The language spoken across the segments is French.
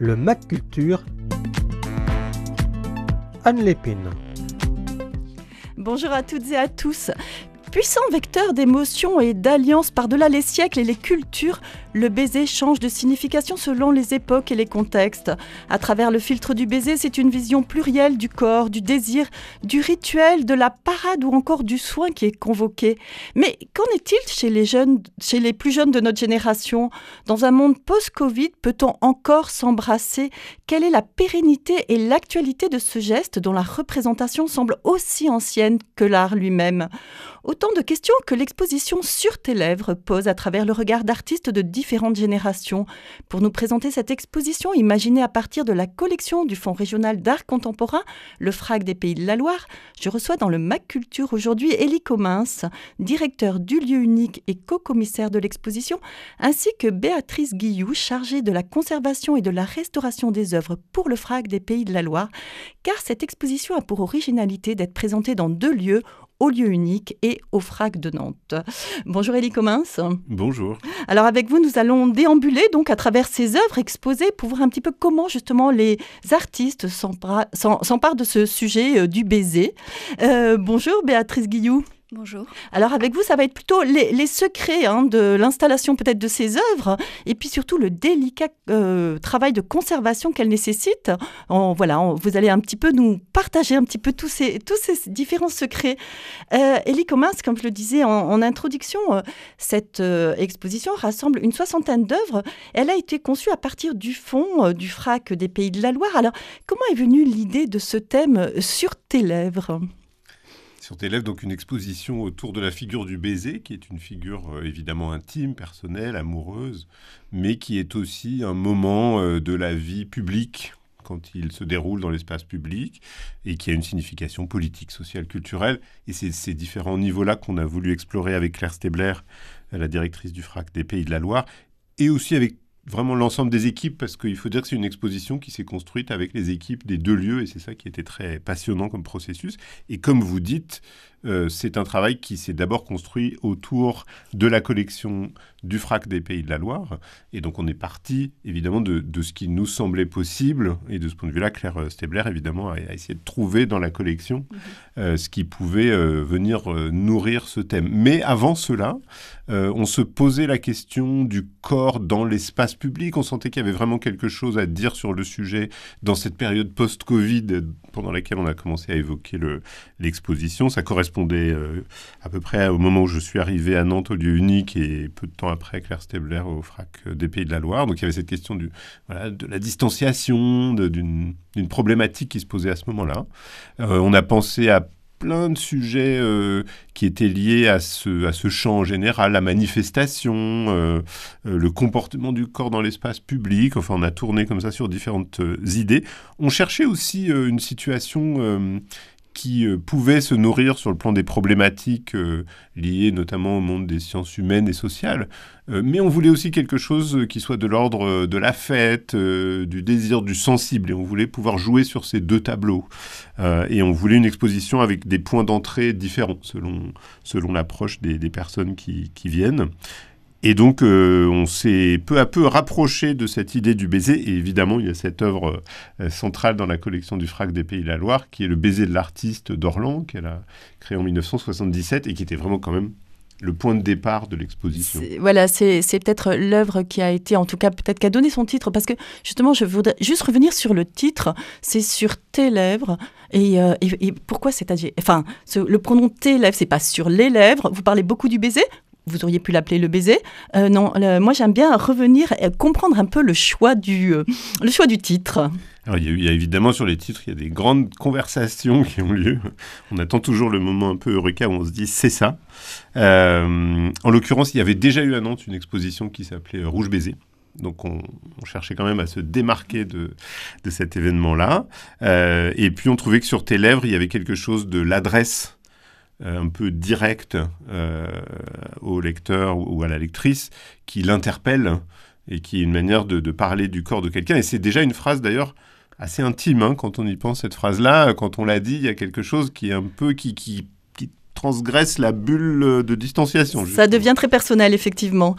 le MAC Culture. Anne Lépine. Bonjour à toutes et à tous. Puissant vecteur d'émotions et d'alliances par-delà les siècles et les cultures, le baiser change de signification selon les époques et les contextes. À travers le filtre du baiser, c'est une vision plurielle du corps, du désir, du rituel, de la parade ou encore du soin qui est convoqué. Mais qu'en est-il chez les plus jeunes de notre génération ? Dans un monde post-Covid, peut-on encore s'embrasser ? Quelle est la pérennité et l'actualité de ce geste dont la représentation semble aussi ancienne que l'art lui-même ? Autant de questions que l'exposition Sur tes lèvres pose à travers le regard d'artistes de différentes générations. Pour nous présenter cette exposition imaginée à partir de la collection du Fonds régional d'art contemporain, le FRAC des Pays de la Loire, je reçois dans le MAC Culture aujourd'hui Élie Comens, directeur du lieu unique et co-commissaire de l'exposition, ainsi que Béatrice Guilloux, chargée de la conservation et de la restauration des œuvres pour le FRAC des Pays de la Loire, car cette exposition a pour originalité d'être présentée dans 2 lieux, au lieu unique et au FRAC de Nantes. Bonjour Élie Comens. Bonjour. Alors avec vous, nous allons déambuler donc à travers ces œuvres exposées pour voir un petit peu comment justement les artistes s'emparent de ce sujet du baiser. Bonjour Béatrice Guilloux. Bonjour. Alors avec vous, ça va être plutôt les secrets de l'installation peut-être de ces œuvres et puis surtout le délicat travail de conservation qu'elles nécessitent. Vous allez un petit peu nous partager un petit peu tous ces différents secrets. Élie Comens, comme je le disais en introduction, cette exposition rassemble une 60aine d'œuvres. Elle a été conçue à partir du fond du FRAC des Pays de la Loire. Alors comment est venue l'idée de ce thème Sur tes lèvres ? Sur tes lèvres, donc une exposition autour de la figure du baiser, qui est une figure évidemment intime, personnelle, amoureuse, mais qui est aussi un moment de la vie publique quand il se déroule dans l'espace public et qui a une signification politique, sociale, culturelle. Et c'est ces différents niveaux-là qu'on a voulu explorer avec Claire Stebler, la directrice du FRAC des Pays de la Loire, et aussi avec vraiment l'ensemble des équipes, parce qu'il faut dire que c'est une exposition qui s'est construite avec les équipes des 2 lieux, et c'est ça qui était très passionnant comme processus. Et comme vous dites, c'est un travail qui s'est d'abord construit autour de la collection du FRAC des Pays de la Loire. Et donc on est parti, évidemment, de ce qui nous semblait possible. Et de ce point de vue-là, Claire Stebler, évidemment, a essayé de trouver dans la collection ce qui pouvait venir nourrir ce thème. Mais avant cela, on se posait la question du corps dans l'espace public. On sentait qu'il y avait vraiment quelque chose à dire sur le sujet dans cette période post-Covid pendant laquelle on a commencé à évoquer l'exposition. Ça correspondait à peu près au moment où je suis arrivé à Nantes au lieu unique et peu de temps après Claire Stebler au FRAC des Pays de la Loire. Donc il y avait cette question de la distanciation, d'une problématique qui se posait à ce moment-là. On a pensé à plein de sujets qui étaient liés à ce champ en général, la manifestation, le comportement du corps dans l'espace public. Enfin, on a tourné comme ça sur différentes idées. On cherchait aussi une situation qui pouvait se nourrir sur le plan des problématiques liées notamment au monde des sciences humaines et sociales. Mais on voulait aussi quelque chose qui soit de l'ordre de la fête, du désir, du sensible. Et on voulait pouvoir jouer sur ces 2 tableaux. Et on voulait une exposition avec des points d'entrée différents selon l'approche des personnes qui viennent. Et donc, on s'est peu à peu rapproché de cette idée du baiser. Et évidemment, il y a cette œuvre centrale dans la collection du FRAC des Pays de la Loire, qui est le baiser de l'artiste d'Orlan, qu'elle a créé en 1977 et qui était vraiment quand même le point de départ de l'exposition. C'est peut-être l'œuvre qui a été, en tout cas, peut-être qui a donné son titre, parce que justement, je voudrais juste revenir sur le titre, c'est Sur tes lèvres, et pourquoi c'est le pronom tes lèvres, c'est pas sur les lèvres, vous parlez beaucoup du baiser. Vous auriez pu l'appeler le baiser. Moi, j'aime bien revenir et comprendre un peu le choix du titre. Alors, il y a évidemment sur les titres, il y a des grandes conversations qui ont lieu. On attend toujours le moment un peu eureka où on se dit « c'est ça ». En l'occurrence, il y avait déjà eu à Nantes une exposition qui s'appelait « Rouge baiser ». Donc, on cherchait quand même à se démarquer de cet événement-là. Et puis, on trouvait que sur tes lèvres, il y avait quelque chose de l'adresse un peu direct au lecteur ou à la lectrice qui l'interpelle et qui est une manière de parler du corps de quelqu'un. Et c'est déjà une phrase d'ailleurs assez intime quand on y pense, cette phrase-là. Quand on l'a dit, il y a quelque chose qui est un peu qui transgresse la bulle de distanciation. Ça justement. devient très personnel, effectivement.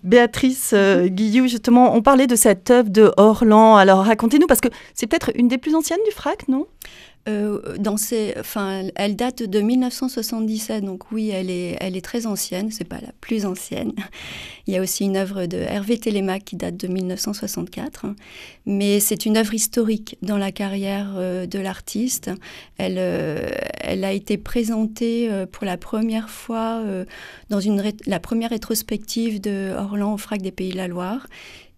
Béatrice Guilloux, justement, on parlait de cette œuvre de Orlan. Alors, racontez-nous, parce que c'est peut-être une des plus anciennes du FRAC, non ? Elle date de 1977, donc oui, elle est très ancienne, c'est pas la plus ancienne. Il y a aussi une œuvre de Hervé Télémaque qui date de 1964, mais c'est une œuvre historique dans la carrière de l'artiste. Elle a été présentée pour la première fois dans la première rétrospective de Orlan au FRAC des Pays de la Loire.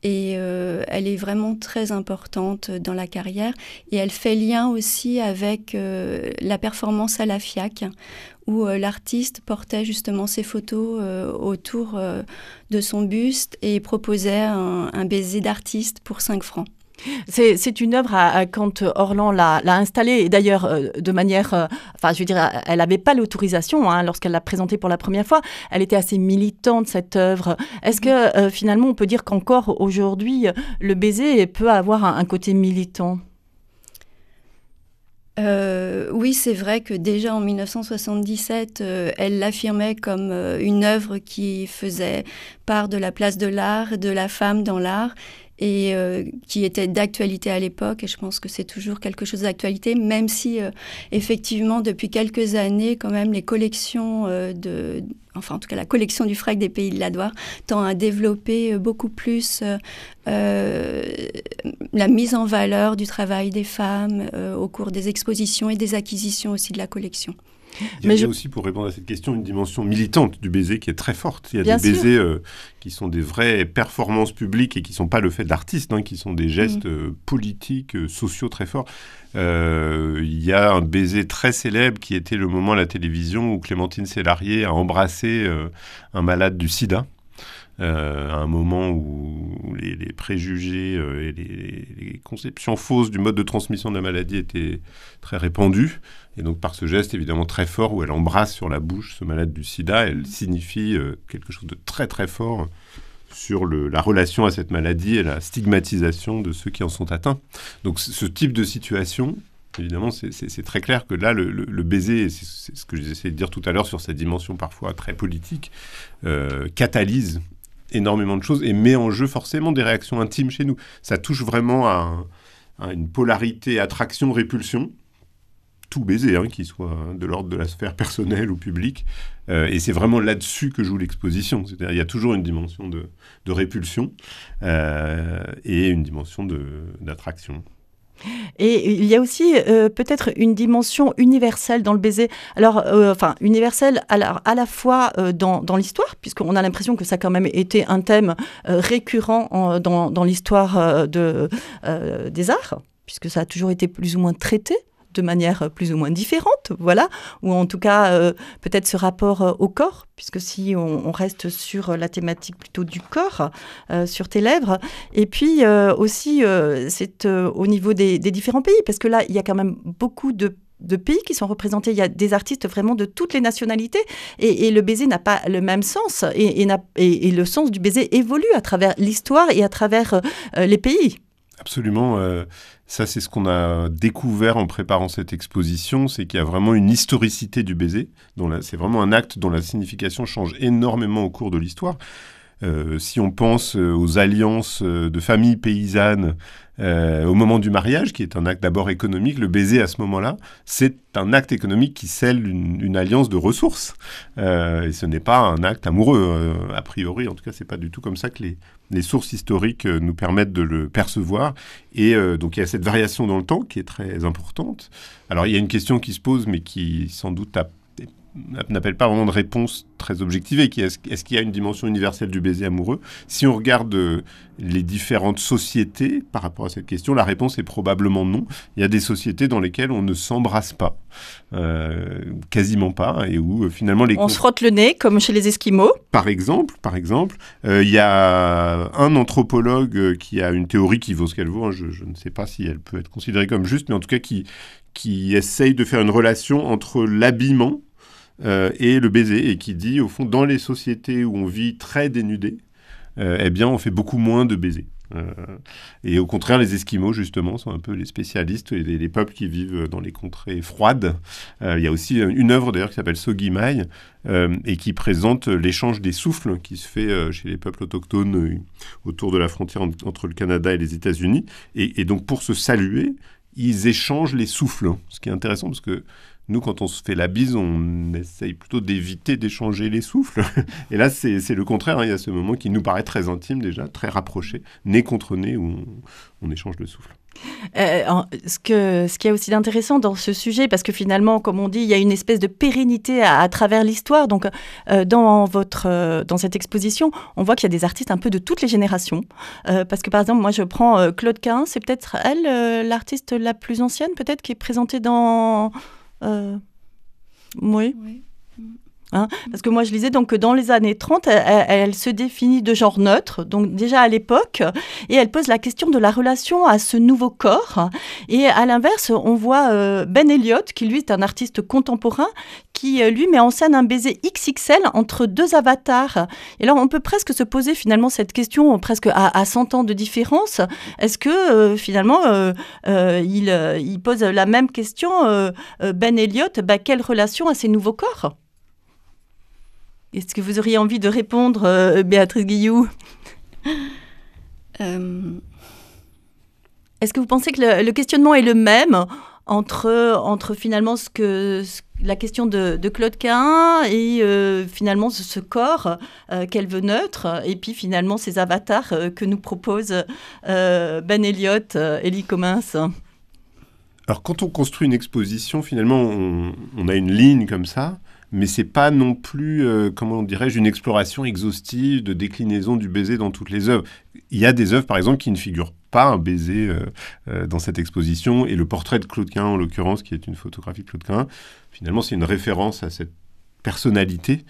Et elle est vraiment très importante dans la carrière. Et elle fait lien aussi avec la performance à la FIAC, où l'artiste portait justement ses photos autour de son buste et proposait un baiser d'artiste pour 5 francs. C'est une œuvre quand Orlan l'a installée, et d'ailleurs de manière, elle n'avait pas l'autorisation lorsqu'elle l'a présentée pour la première fois. Elle était assez militante, cette œuvre. Est-ce que finalement on peut dire qu'encore aujourd'hui le baiser peut avoir un côté militant ? Oui, c'est vrai que déjà en 1977, elle l'affirmait comme une œuvre qui faisait part de la place de l'art, de la femme dans l'art, et qui était d'actualité à l'époque, et je pense que c'est toujours quelque chose d'actualité, même si effectivement depuis quelques années quand même les collections en tout cas la collection du FRAC des Pays de la Loire tend à développer beaucoup plus la mise en valeur du travail des femmes au cours des expositions et des acquisitions aussi de la collection. Il y a aussi, pour répondre à cette question, une dimension militante du baiser qui est très forte. Il y a des baisers qui sont des vraies performances publiques et qui ne sont pas le fait d'artistes, qui sont des gestes politiques, sociaux très forts. Il y a un baiser très célèbre qui était le moment à la télévision où Clémentine Sélarié a embrassé un malade du sida. À un moment où les préjugés et les conceptions fausses du mode de transmission de la maladie étaient très répandues. Et donc par ce geste évidemment très fort où elle embrasse sur la bouche ce malade du sida, elle signifie quelque chose de très très fort sur la relation à cette maladie et la stigmatisation de ceux qui en sont atteints. Donc ce type de situation, évidemment, c'est très clair que là, le baiser, c'est ce que j'essayais de dire tout à l'heure sur cette dimension parfois très politique, catalyse énormément de choses et met en jeu forcément des réactions intimes chez nous. Ça touche vraiment à une polarité attraction-répulsion, tout baiser, qu'il soit de l'ordre de la sphère personnelle ou publique. Et c'est vraiment là-dessus que joue l'exposition. C'est-à-dire il y a toujours une dimension de répulsion et une dimension d'attraction. Et il y a aussi peut-être une dimension universelle dans le baiser. Alors, universelle à la fois dans l'histoire, puisqu'on a l'impression que ça a quand même été un thème récurrent dans l'histoire des arts, puisque ça a toujours été plus ou moins traité de manière plus ou moins différente, voilà, ou en tout cas peut-être ce rapport au corps, puisque si on reste sur la thématique plutôt du corps, sur tes lèvres, et puis aussi c'est au niveau des différents pays, parce que là il y a quand même beaucoup de pays qui sont représentés, il y a des artistes vraiment de toutes les nationalités, et le baiser n'a pas le même sens, et le sens du baiser évolue à travers l'histoire et à travers les pays. Absolument. Ça, c'est ce qu'on a découvert en préparant cette exposition, c'est qu'il y a vraiment une historicité du baiser. C'est vraiment un acte dont la signification change énormément au cours de l'histoire. Si on pense aux alliances de familles paysannes au moment du mariage, qui est un acte d'abord économique, le baiser à ce moment-là, c'est un acte économique qui scelle une alliance de ressources. Et ce n'est pas un acte amoureux, a priori. En tout cas, c'est pas du tout comme ça que les sources historiques nous permettent de le percevoir. Et donc, il y a cette variation dans le temps qui est très importante. Alors, il y a une question qui se pose, mais qui, sans doute, n'appelle pas vraiment de réponse très objectivée, est-ce qu'il y a une dimension universelle du baiser amoureux ? Si on regarde les différentes sociétés par rapport à cette question, la réponse est probablement non. Il y a des sociétés dans lesquelles on ne s'embrasse pas, quasiment pas, et où finalement on se frotte le nez, comme chez les Esquimaux. Par exemple, il y a un anthropologue qui a une théorie qui vaut ce qu'elle vaut, je ne sais pas si elle peut être considérée comme juste, mais en tout cas qui essaye de faire une relation entre l'habillement et le baiser, et qui dit, au fond, dans les sociétés où on vit très dénudé, eh bien, on fait beaucoup moins de baisers. Et au contraire, les Esquimaux, justement, sont un peu les spécialistes et les peuples qui vivent dans les contrées froides. Il y a aussi une œuvre, d'ailleurs, qui s'appelle Sogimai, et qui présente l'échange des souffles qui se fait chez les peuples autochtones autour de la frontière entre le Canada et les États-Unis. Et donc, pour se saluer, ils échangent les souffles, ce qui est intéressant parce que nous, quand on se fait la bise, on essaye plutôt d'éviter d'échanger les souffles. Et là, c'est le contraire. Il y a ce moment qui nous paraît très intime déjà, très rapproché, nez contre nez, où on échange le souffle. Ce qu'il y a aussi d'intéressant dans ce sujet, parce que finalement, comme on dit, il y a une espèce de pérennité à travers l'histoire. Donc, dans cette exposition, on voit qu'il y a des artistes un peu de toutes les générations. Parce que, par exemple, moi, je prends Claude Cahun, c'est peut-être elle, l'artiste la plus ancienne, peut-être, qui est présentée dans... Oui. Hein, parce que moi, je lisais donc que dans les années 30, elle se définit de genre neutre, donc déjà à l'époque, et elle pose la question de la relation à ce nouveau corps. Et à l'inverse, on voit Ben Elliott, qui lui est un artiste contemporain, qui lui met en scène un baiser XXL entre deux avatars. Et alors, on peut presque se poser finalement cette question, presque à 100 ans de différence. Est-ce que finalement, il pose la même question, Ben Elliott, quelle relation à ces nouveaux corps ? Est-ce que vous auriez envie de répondre, Béatrice Guilloux ? Est-ce que vous pensez que le questionnement est le même entre finalement la question de Claude Cahun et finalement ce corps qu'elle veut neutre, et puis finalement ces avatars que nous propose Ben Elliott, Élie Comins ? Alors quand on construit une exposition, finalement, on a une ligne comme ça, mais c'est pas non plus, comment dirais-je, une exploration exhaustive de déclinaison du baiser dans toutes les œuvres. Il y a des œuvres, par exemple, qui ne figurent pas un baiser dans cette exposition, et le portrait de Claude Cahun, en l'occurrence, qui est une photographie de Claude Cahun, finalement, c'est une référence à cette personnalité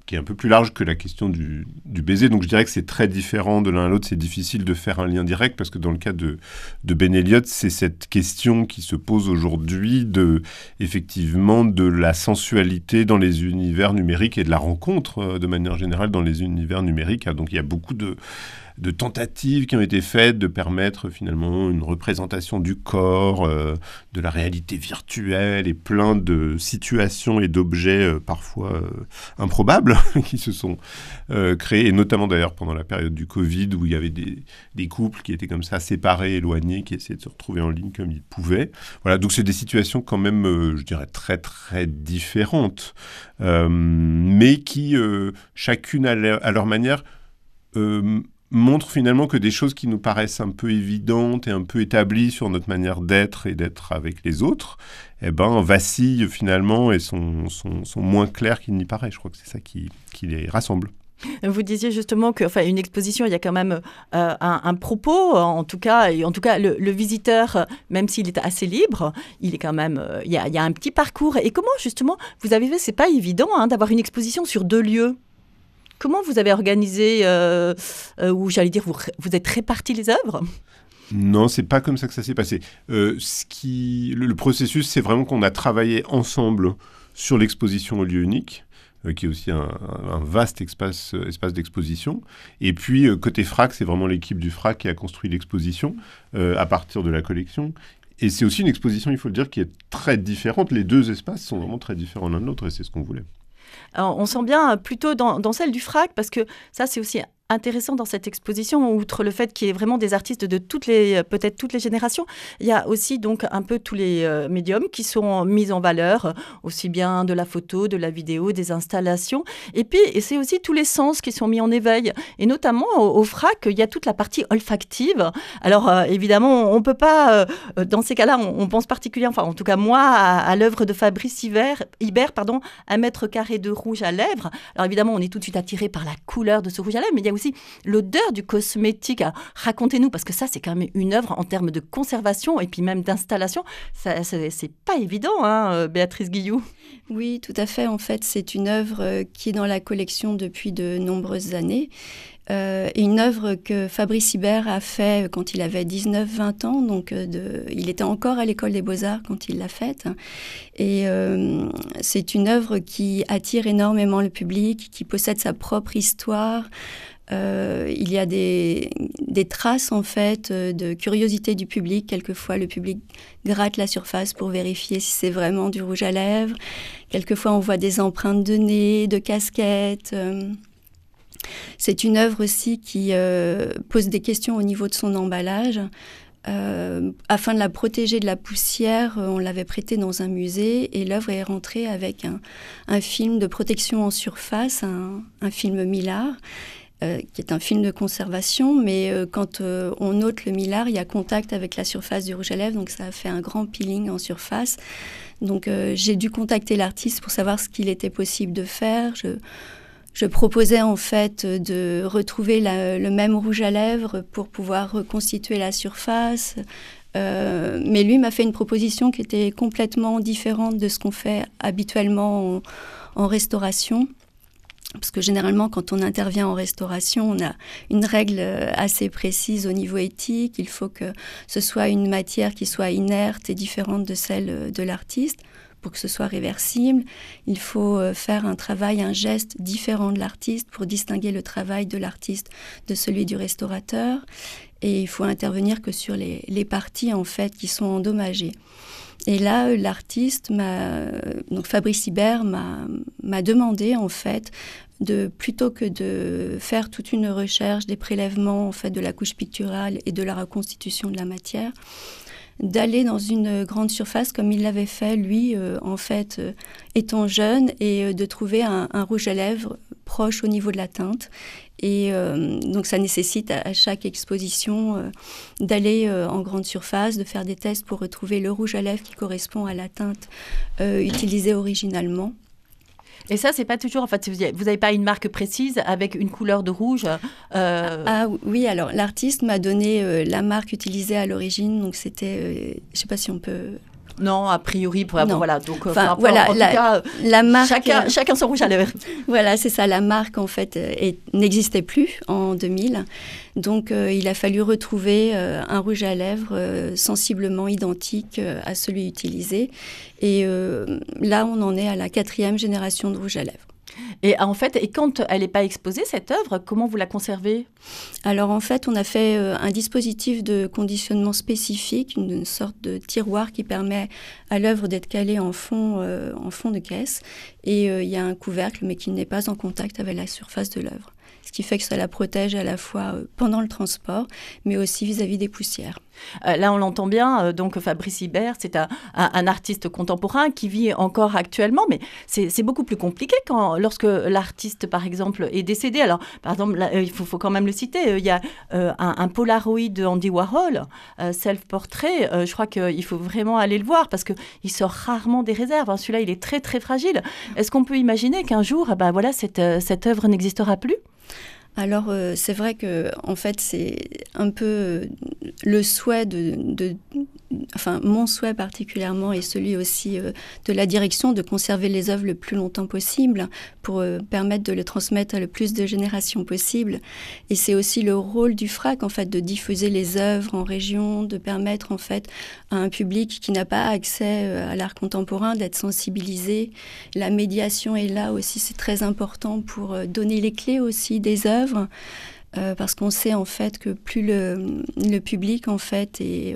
qui est un peu plus large que la question du baiser. Donc je dirais que c'est très différent de l'un à l'autre. C'est difficile de faire un lien direct parce que dans le cas de Ben Elliott, c'est cette question qui se pose aujourd'hui effectivement de la sensualité dans les univers numériques et de la rencontre de manière générale dans les univers numériques. Donc il y a beaucoup de tentatives qui ont été faites de permettre finalement une représentation du corps, de la réalité virtuelle et plein de situations et d'objets parfois improbables qui se sont créés, et notamment d'ailleurs pendant la période du Covid où il y avait des couples qui étaient comme ça séparés, éloignés, qui essayaient de se retrouver en ligne comme ils pouvaient. Voilà, donc c'est des situations quand même, je dirais, très très différentes, mais qui, chacune à leur manière, montre finalement que des choses qui nous paraissent un peu évidentes et un peu établies sur notre manière d'être et d'être avec les autres, vacillent finalement et sont moins claires qu'il n'y paraît. Je crois que c'est ça qui les rassemble. Vous disiez justement qu'une exposition, il y a quand même un propos, en tout cas le visiteur, même s'il est assez libre, il est quand même, il y a un petit parcours. Et comment justement vous avez fait, c'est pas évident d'avoir une exposition sur 2 lieux. Comment vous avez organisé, ou j'allais dire, vous êtes répartis les œuvres ? Non, c'est pas comme ça que ça s'est passé. Le processus, c'est vraiment qu'on a travaillé ensemble sur l'exposition au lieu unique, qui est aussi un vaste espace d'exposition. Et puis, côté FRAC, c'est vraiment l'équipe du FRAC qui a construit l'exposition à partir de la collection. Et c'est aussi une exposition, il faut le dire, qui est très différente. Les 2 espaces sont vraiment très différents l'un de l'autre, et c'est ce qu'on voulait. Alors, on sent bien plutôt dans celle du FRAC, parce que ça, c'est aussi intéressant dans cette exposition, outre le fait qu'il y ait vraiment des artistes de peut-être toutes les générations, il y a aussi donc un peu tous les médiums qui sont mis en valeur, aussi bien de la photo, de la vidéo, des installations, et puis c'est aussi tous les sens qui sont mis en éveil, et notamment au FRAC, il y a toute la partie olfactive. Alors évidemment, on ne peut pas, dans ces cas-là, on pense particulièrement, enfin en tout cas moi, à l'œuvre de Fabrice Hibert, 1 mètre carré de rouge à lèvres. Alors évidemment, on est tout de suite attiré par la couleur de ce rouge à lèvres, mais il y a aussi l'odeur du cosmétique. Alors, racontez-nous, parce que ça, c'est quand même une œuvre en termes de conservation et puis même d'installation. Ça, c'est pas évident, Béatrice Guilloux. Oui, tout à fait. En fait, c'est une œuvre qui est dans la collection depuis de nombreuses années. Une œuvre que Fabrice Hibert a fait quand il avait 19-20 ans, donc il était encore à l'école des Beaux-Arts quand il l'a faite. Et c'est une œuvre qui attire énormément le public, qui possède sa propre histoire, Il y a des traces, en fait, de curiosité du public. Quelquefois, le public gratte la surface pour vérifier si c'est vraiment du rouge à lèvres. Quelquefois, on voit des empreintes de nez, de casquettes. C'est une œuvre aussi qui pose des questions au niveau de son emballage. Afin de la protéger de la poussière, on l'avait prêtée dans un musée et l'œuvre est rentrée avec un film de protection en surface, un film Millard, qui est un film de conservation, mais quand on ôte le Millard, il y a contact avec la surface du rouge à lèvres, donc ça a fait un grand peeling en surface. Donc j'ai dû contacter l'artiste pour savoir ce qu'il était possible de faire. Je proposais en fait de retrouver le même rouge à lèvres pour pouvoir reconstituer la surface. Mais lui m'a fait une proposition qui était complètement différente de ce qu'on fait habituellement en restauration. Parce que généralement, quand on intervient en restauration, on a une règle assez précise au niveau éthique. Il faut que ce soit une matière qui soit inerte et différente de celle de l'artiste. Pour que ce soit réversible, il faut faire un travail, un geste différent de l'artiste pour distinguer le travail de l'artiste de celui du restaurateur. Et il faut intervenir que sur les parties en fait qui sont endommagées. Et là, l'artiste, donc Fabrice Hibert, m'a demandé en fait plutôt que de faire toute une recherche des prélèvements en fait de la couche picturale et de la reconstitution de la matière, d'aller dans une grande surface comme il l'avait fait, lui, en fait, étant jeune, et de trouver un rouge à lèvres proche au niveau de la teinte. Et donc, ça nécessite à chaque exposition d'aller en grande surface, de faire des tests pour retrouver le rouge à lèvres qui correspond à la teinte utilisée originalement. Et ça, c'est pas toujours... En fait, vous n'avez pas une marque précise avec une couleur de rouge Ah oui, alors l'artiste m'a donné la marque utilisée à l'origine, donc c'était... je sais pas si on peut... Non, a priori, voilà. Donc, enfin, voilà, en tout cas, la marque, chacun son rouge à lèvres. Voilà, c'est ça. La marque, en fait, n'existait plus en 2000. Donc, il a fallu retrouver un rouge à lèvres sensiblement identique à celui utilisé. Et là, on en est à la 4e génération de rouge à lèvres. Et en fait, quand elle n'est pas exposée, cette œuvre, comment vous la conservez ? Alors en fait, on a fait un dispositif de conditionnement spécifique, une sorte de tiroir qui permet à l'œuvre d'être calée en fond de caisse. Et il y a un couvercle, mais qui n'est pas en contact avec la surface de l'œuvre. Ce qui fait que ça la protège à la fois pendant le transport, mais aussi vis-à-vis des poussières. Là, on l'entend bien, donc Fabrice Hibert, c'est un artiste contemporain qui vit encore actuellement, mais c'est beaucoup plus compliqué lorsque l'artiste, par exemple, est décédé. Alors, par exemple, là, il faut quand même le citer, il y a un Polaroid de Andy Warhol, self-portrait, je crois qu'il faut vraiment aller le voir parce qu'il sort rarement des réserves. Hein. Celui-là, il est très, très fragile. Est-ce qu'on peut imaginer qu'un jour, cette œuvre n'existera plus ? Alors, c'est vrai que, en fait, c'est un peu le souhait enfin, mon souhait particulièrement et celui aussi de la direction de conserver les œuvres le plus longtemps possible pour permettre de les transmettre à le plus de générations possible. Et c'est aussi le rôle du FRAC, en fait, de diffuser les œuvres en région, de permettre, en fait, à un public qui n'a pas accès à l'art contemporain d'être sensibilisé. La médiation est là aussi, c'est très important pour donner les clés aussi des œuvres. Parce qu'on sait en fait que plus le public en fait est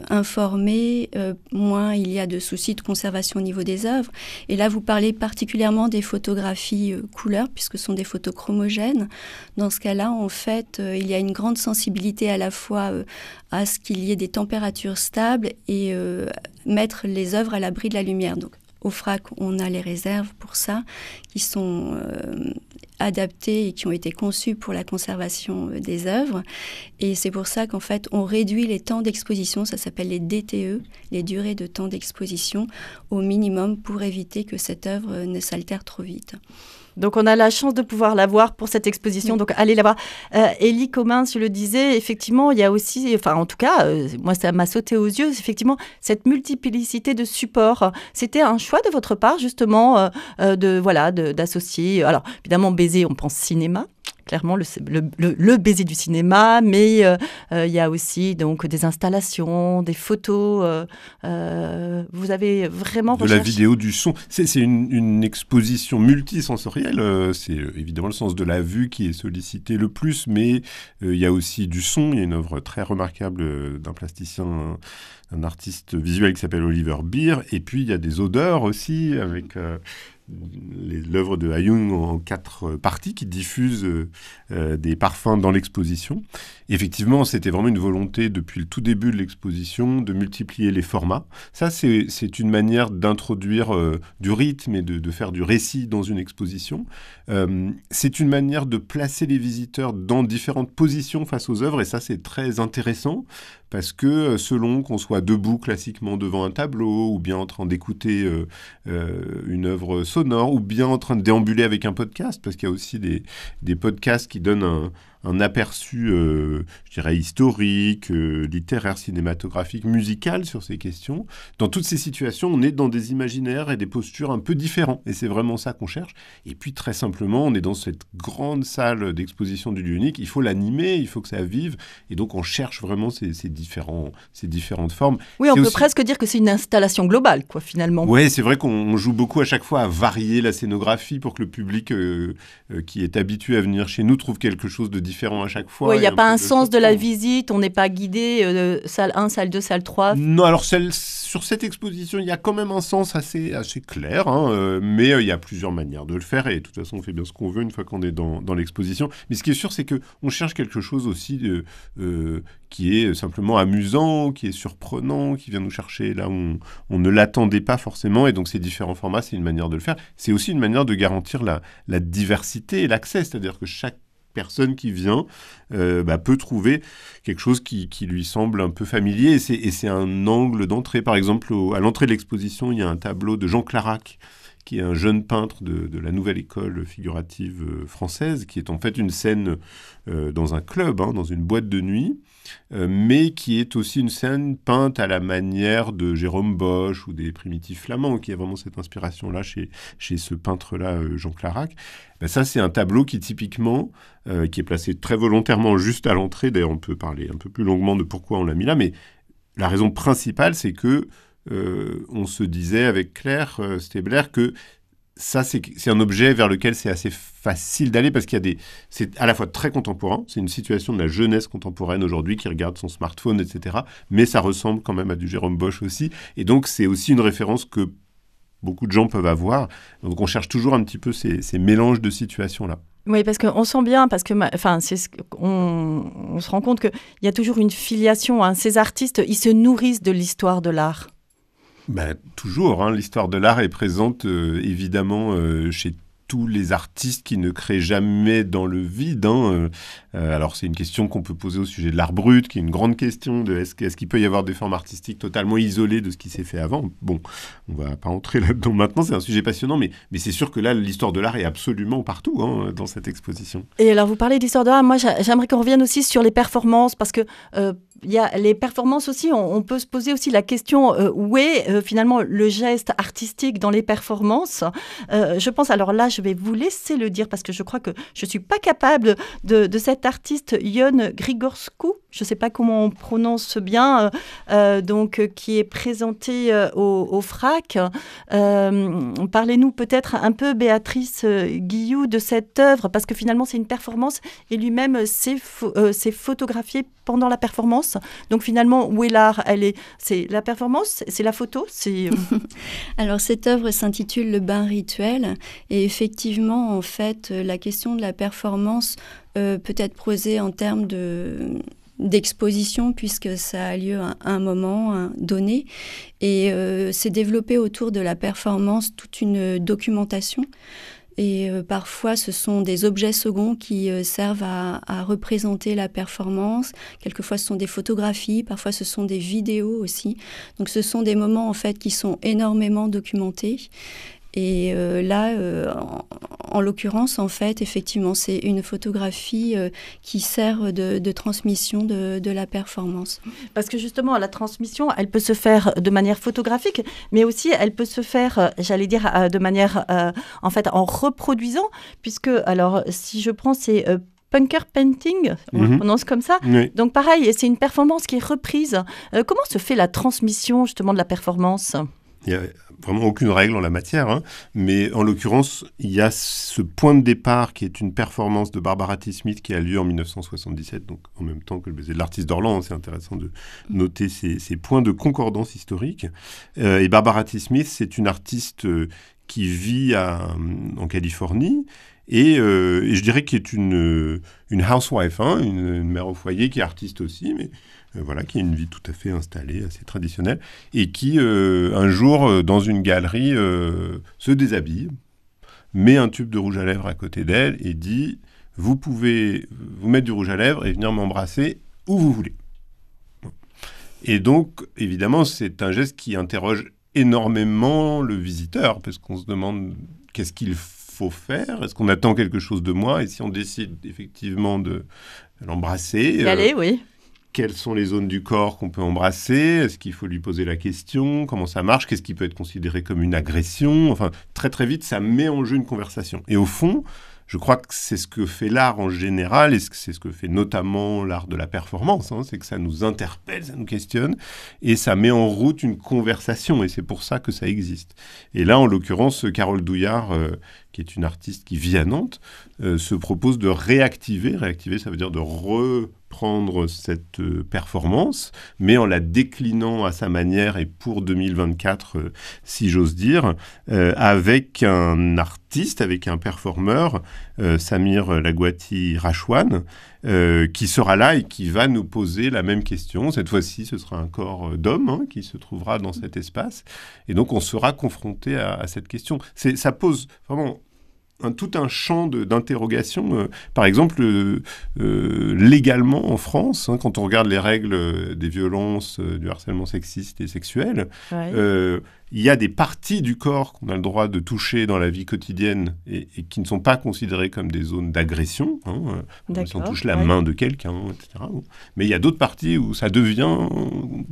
informé, moins il y a de soucis de conservation au niveau des œuvres. Et là, vous parlez particulièrement des photographies couleurs, puisque ce sont des photos chromogènes. Dans ce cas-là, en fait, il y a une grande sensibilité à la fois à ce qu'il y ait des températures stables et mettre les œuvres à l'abri de la lumière. Donc, au FRAC, on a les réserves pour ça, qui sont adaptées et qui ont été conçues pour la conservation des œuvres. Et c'est pour ça qu'en fait, on réduit les temps d'exposition, ça s'appelle les DTE, les durées de temps d'exposition, au minimum pour éviter que cette œuvre ne s'altère trop vite. Donc, on a la chance de pouvoir la voir pour cette exposition. Oui. Donc, allez la voir. Élie Commun, je le disais, effectivement, il y a aussi, enfin, en tout cas, moi, ça m'a sauté aux yeux, effectivement, cette multiplicité de supports. C'était un choix de votre part, justement, d'associer. Alors, évidemment, Baiser, on pense cinéma. clairement le baiser du cinéma, mais il y a aussi donc des installations, des photos. Vous avez vraiment recherché... De la vidéo, du son. C'est une exposition multisensorielle. C'est évidemment le sens de la vue qui est sollicité le plus, mais il y a aussi du son. Il y a une œuvre très remarquable d'un plasticien, un artiste visuel qui s'appelle Oliver Beer. Et puis il y a des odeurs aussi avec... l'œuvre de Hayung en 4 parties qui diffusent des parfums dans l'exposition. Et effectivement, c'était vraiment une volonté depuis le tout début de l'exposition de multiplier les formats. Ça, c'est une manière d'introduire du rythme et de faire du récit dans une exposition. C'est une manière de placer les visiteurs dans différentes positions face aux œuvres, et ça, c'est très intéressant parce que selon qu'on soit debout classiquement devant un tableau ou bien en train d'écouter une œuvre sonore ou bien en train de déambuler avec un podcast, parce qu'il y a aussi des podcasts qui donnent un aperçu, je dirais, historique, littéraire, cinématographique, musical sur ces questions. Dans toutes ces situations, on est dans des imaginaires et des postures un peu différents. Et c'est vraiment ça qu'on cherche. Et puis, très simplement, on est dans cette grande salle d'exposition du lieu unique. Il faut l'animer, il faut que ça vive. Et donc, on cherche vraiment ces différentes formes. Oui, on peut presque dire que c'est une installation globale, quoi, finalement. Oui, c'est vrai qu'on joue beaucoup à chaque fois à varier la scénographie pour que le public qui est habitué à venir chez nous trouve quelque chose de différent à chaque fois. Oui, il n'y a pas un sens de la visite, on n'est pas guidé salle 1, salle 2, salle 3. Non, alors sur cette exposition, il y a quand même un sens assez clair, mais il y a plusieurs manières de le faire et de toute façon, on fait bien ce qu'on veut une fois qu'on est dans l'exposition. Mais ce qui est sûr, c'est qu'on cherche quelque chose aussi qui est simplement amusant, qui est surprenant, qui vient nous chercher là où on ne l'attendait pas forcément. Et donc, ces différents formats, c'est une manière de le faire. C'est aussi une manière de garantir la diversité et l'accès, c'est-à-dire que chaque personne qui vient peut trouver quelque chose qui lui semble un peu familier et c'est un angle d'entrée. Par exemple, à l'entrée de l'exposition, il y a un tableau de Jean Clarac, qui est un jeune peintre de la nouvelle école figurative française, qui est en fait une scène dans un club, dans une boîte de nuit, mais qui est aussi une scène peinte à la manière de Jérôme Bosch ou des primitifs flamands, qui a vraiment cette inspiration-là chez ce peintre-là, Jean Clarac. Ça, c'est un tableau qui, typiquement, qui est placé très volontairement juste à l'entrée. D'ailleurs, on peut parler un peu plus longuement de pourquoi on l'a mis là, mais la raison principale, c'est que on se disait avec Claire Stabler que ça, c'est un objet vers lequel c'est assez facile d'aller parce c'est à la fois très contemporain, c'est une situation de la jeunesse contemporaine aujourd'hui qui regarde son smartphone, etc. Mais ça ressemble quand même à du Jérôme Bosch aussi. Et donc, c'est aussi une référence que beaucoup de gens peuvent avoir. Donc, on cherche toujours un petit peu ces mélanges de situations-là. Oui, parce qu'on sent bien, parce que, on se rend compte qu'il y a toujours une filiation. Ces artistes, ils se nourrissent de l'histoire de l'art. Toujours, l'histoire de l'art est présente évidemment chez tous les artistes qui ne créent jamais dans le vide. Alors, c'est une question qu'on peut poser au sujet de l'art brut, qui est une grande question de est-ce qu'il peut y avoir des formes artistiques totalement isolées de ce qui s'est fait avant. Bon, on ne va pas entrer là-dedans maintenant, c'est un sujet passionnant, mais c'est sûr que là, l'histoire de l'art est absolument partout dans cette exposition. Et alors, vous parlez d'histoire de l'art, moi, j'aimerais qu'on revienne aussi sur les performances, parce que il y a les performances aussi, on peut se poser aussi la question où est finalement le geste artistique dans les performances. Je pense, alors là, je vais vous laisser le dire parce que je crois que je ne suis pas capable de cet artiste Ion Grigorescu, je ne sais pas comment on prononce bien, qui est présenté au FRAC. Parlez-nous peut-être un peu, Béatrice Guilloux, de cette œuvre, parce que finalement c'est une performance et lui-même s'est photographié pendant la performance. Donc finalement, où est l'art ? C'est la performance, c'est la photo, Alors cette œuvre s'intitule Le bain rituel et effectivement, en fait, la question de la performance peut être posée en termes d'exposition puisque ça a lieu à un moment donné et c'est développé autour de la performance toute une documentation. Et parfois, ce sont des objets seconds qui servent à représenter la performance. Quelquefois, ce sont des photographies. Parfois, ce sont des vidéos aussi. Donc, ce sont des moments, en fait, qui sont énormément documentés. Et là, en l'occurrence, en fait, effectivement, c'est une photographie qui sert de transmission de la performance. Parce que justement, la transmission, elle peut se faire de manière photographique, mais aussi elle peut se faire, j'allais dire, de manière, en fait, en reproduisant, puisque, alors, si je prends ces... Punker Painting, on le prononce comme ça. Oui. Donc pareil, c'est une performance qui est reprise. Comment se fait la transmission justement de la performance ? Il n'y a vraiment aucune règle en la matière, hein. Mais en l'occurrence, il y a ce point de départ qui est une performance de Barbara T. Smith qui a lieu en 1977, donc en même temps que le baiser de l'artiste d'Orlan. C'est intéressant de noter ces points de concordance historique. Et Barbara T. Smith, c'est une artiste qui vit en Californie, et je dirais qu'il est une housewife, hein, une mère au foyer qui est artiste aussi, mais voilà, qui a une vie tout à fait installée, assez traditionnelle, et qui, un jour, dans une galerie, se déshabille, met un tube de rouge à lèvres à côté d'elle et dit « Vous pouvez vous mettre du rouge à lèvres et venir m'embrasser où vous voulez. » Et donc, évidemment, c'est un geste qui interroge énormément le visiteur, parce qu'on se demande qu'est-ce qu'il faut faire, est-ce qu'on attend quelque chose de moi, et si on décide effectivement de l'embrasser, Allez, oui. Quelles sont les zones du corps qu'on peut embrasser, est-ce qu'il faut lui poser la question, comment ça marche, qu'est-ce qui peut être considéré comme une agression, enfin très très vite ça met en jeu une conversation. Et au fond, je crois que c'est ce que fait l'art en général, et c'est ce que fait notamment l'art de la performance, hein, c'est que ça nous interpelle, ça nous questionne, et ça met en route une conversation, et c'est pour ça que ça existe. Et là, en l'occurrence, Carole Douillard, qui est une artiste qui vit à Nantes, se propose de réactiver, ça veut dire de reprendre cette performance, mais en la déclinant à sa manière, et pour 2024, si j'ose dire, avec un artiste, avec un performeur, Samir Lagouati Rachwan, qui sera là et qui va nous poser la même question. Cette fois-ci, ce sera un corps d'homme, hein, qui se trouvera dans cet espace. Et donc, on sera confronté à cette question. Ça pose vraiment tout un champ d'interrogation. Par exemple, légalement en France, hein, quand on regarde les règles des violences, du harcèlement sexiste et sexuel, il y a des parties du corps qu'on a le droit de toucher dans la vie quotidienne et qui ne sont pas considérées comme des zones d'agression. Hein, si on touche la main de quelqu'un, etc. Bon. Mais il y a d'autres parties où ça devient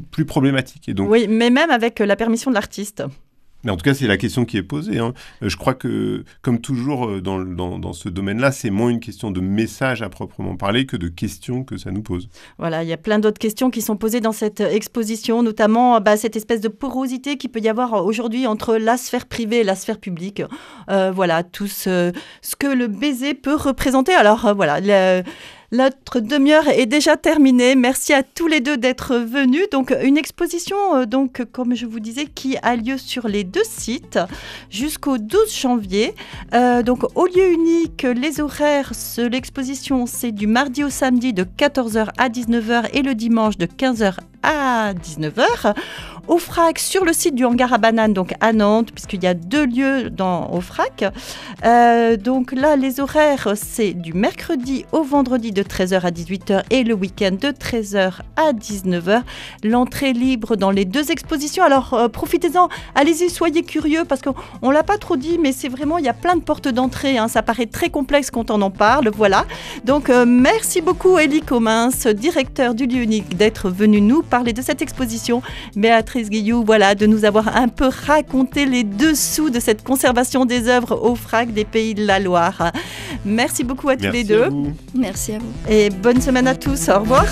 plus problématique. Et donc, oui, mais même avec la permission de l'artiste. Mais en tout cas, c'est la question qui est posée, hein. Je crois que, comme toujours dans ce domaine-là, c'est moins une question de message à proprement parler que de questions que ça nous pose. Voilà, il y a plein d'autres questions qui sont posées dans cette exposition, notamment cette espèce de porosité qu'il peut y avoir aujourd'hui entre la sphère privée et la sphère publique. Voilà, tout ce que le baiser peut représenter. Alors voilà, notre demi-heure est déjà terminée. Merci à tous les deux d'être venus. Donc, une exposition, donc, comme je vous disais, qui a lieu sur les 2 sites jusqu'au 12 janvier. Donc, au lieu unique, les horaires, l'exposition, c'est du mardi au samedi de 14h à 19h et le dimanche de 15h à 19h. Au FRAC, sur le site du Hangar à Bananes, donc à Nantes, puisqu'il y a 2 lieux au FRAC. Donc là, les horaires, c'est du mercredi au vendredi de 13h à 18h et le week-end de 13h à 19h. L'entrée libre dans les 2 expositions. Alors, profitez-en, allez-y, soyez curieux, parce qu'on ne l'a pas trop dit, mais c'est vraiment, il y a plein de portes d'entrée. Hein, ça paraît très complexe quand on en parle, voilà. Donc, merci beaucoup, Élie Comins, directeur du lieu unique, d'être venu nous parler de cette exposition. Béatrice Guillou, voilà, de nous avoir un peu raconté les dessous de cette conservation des œuvres au FRAC des Pays de la Loire. Merci beaucoup à tous les deux. Merci à vous. Merci à vous. Et bonne semaine à tous. Au revoir.